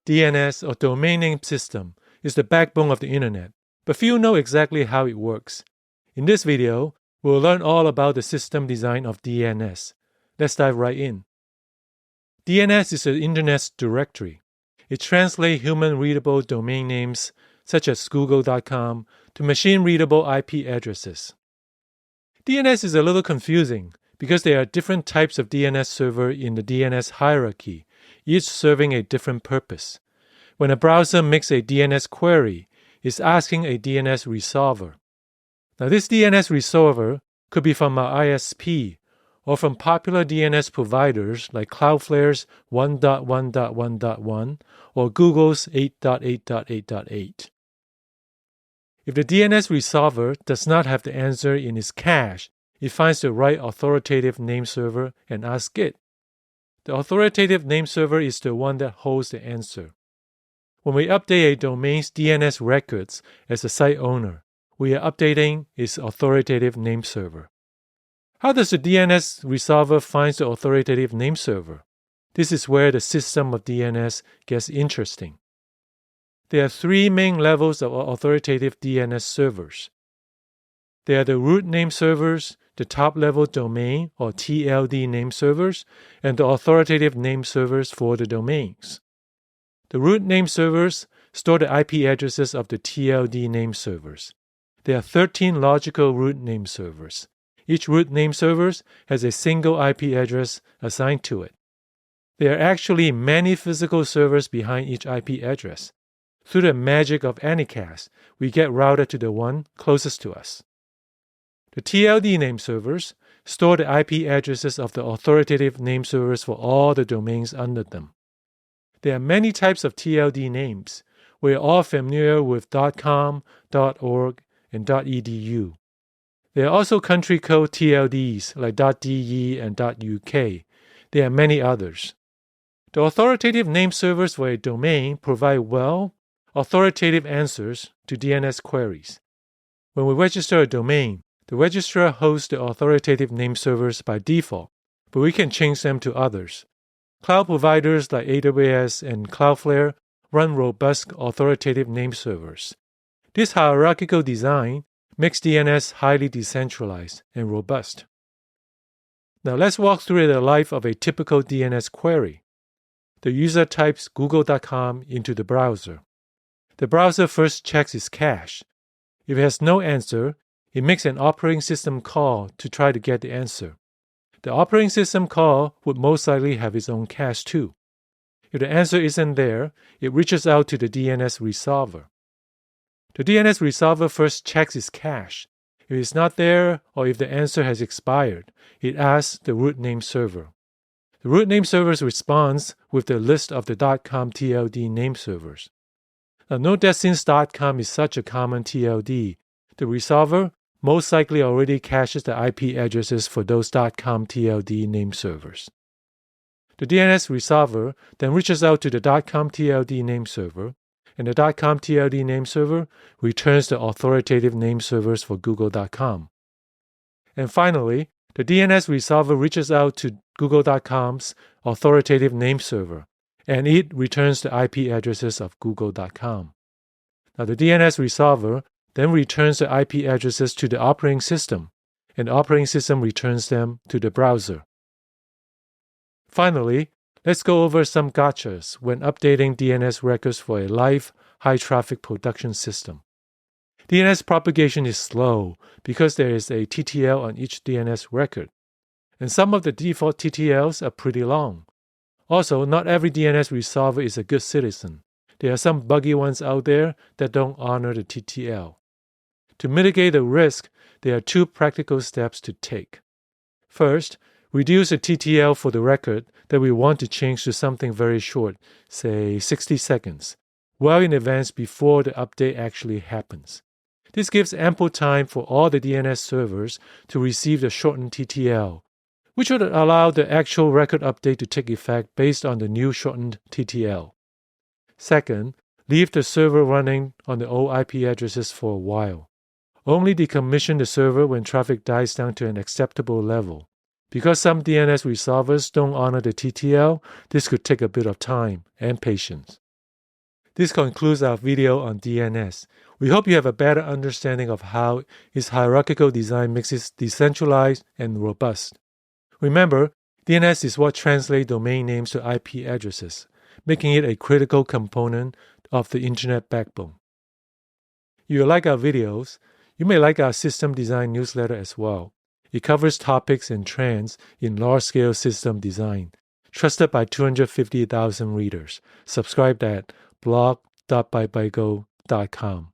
DNS, or Domain Name System, is the backbone of the Internet, but few know exactly how it works. In this video, we'll learn all about the system design of DNS. Let's dive right in. DNS is the Internet's directory. It translates human-readable domain names, such as google.com, to machine-readable IP addresses. DNS is a little confusing because there are different types of DNS server in the DNS hierarchy, each serving a different purpose. When a browser makes a DNS query, it's asking a DNS resolver. Now, this DNS resolver could be from our ISP or from popular DNS providers like Cloudflare's 1.1.1.1 or Google's 8.8.8.8. If the DNS resolver does not have the answer in its cache, it finds the right authoritative name server and asks it. The authoritative name server is the one that holds the answer. When we update a domain's DNS records as a site owner, we are updating its authoritative name server. How does the DNS resolver find the authoritative name server? This is where the system of DNS gets interesting. There are three main levels of authoritative DNS servers. There are the root name servers, the top-level domain or TLD name servers, and the authoritative name servers for the domains. The root name servers store the IP addresses of the TLD name servers. There are 13 logical root name servers. Each root name server has a single IP address assigned to it. There are actually many physical servers behind each IP address. Through the magic of Anycast, we get routed to the one closest to us. The TLD name servers store the IP addresses of the authoritative name servers for all the domains under them. There are many types of TLD names. We are all familiar with .com, .org, and .edu. There are also country code TLDs like .de and .uk. There are many others. The authoritative name servers for a domain provide authoritative answers to DNS queries. When we register a domain, the registrar hosts the authoritative name servers by default, but we can change them to others. Cloud providers like AWS and Cloudflare run robust authoritative name servers. This hierarchical design makes DNS highly decentralized and robust. Now let's walk through the life of a typical DNS query. The user types google.com into the browser. The browser first checks its cache. If it has no answer, it makes an operating system call to try to get the answer. The operating system call would most likely have its own cache too. If the answer isn't there, it reaches out to the DNS resolver. The DNS resolver first checks its cache. If it's not there or if the answer has expired, it asks the root name server. The root name server responds with the list of the .com TLD name servers. Now note that since .com is such a common TLD, the resolver most likely already caches the IP addresses for those .com TLD name servers. The DNS resolver then reaches out to the .com TLD name server, and the .com TLD name server returns the authoritative name servers for google.com. And finally, the DNS resolver reaches out to google.com's authoritative name server, and it returns the IP addresses of google.com. Now, the DNS resolver then returns the IP addresses to the operating system, and the operating system returns them to the browser. Finally, let's go over some gotchas when updating DNS records for a live, high-traffic production system. DNS propagation is slow because there is a TTL on each DNS record, and some of the default TTLs are pretty long. Also, not every DNS resolver is a good citizen. There are some buggy ones out there that don't honor the TTL. To mitigate the risk, there are two practical steps to take. First, reduce the TTL for the record that we want to change to something very short, say 60 seconds, well in advance before the update actually happens. This gives ample time for all the DNS servers to receive the shortened TTL, which would allow the actual record update to take effect based on the new shortened TTL. Second, leave the server running on the old IP addresses for a while. Only decommission the server when traffic dies down to an acceptable level. Because some DNS resolvers don't honor the TTL, this could take a bit of time and patience. This concludes our video on DNS. We hope you have a better understanding of how its hierarchical design makes it decentralized and robust. Remember, DNS is what translates domain names to IP addresses, making it a critical component of the Internet backbone. If you like our videos, you may like our system design newsletter as well. It covers topics and trends in large-scale system design, trusted by 250,000 readers. Subscribe at blog.bytego.com.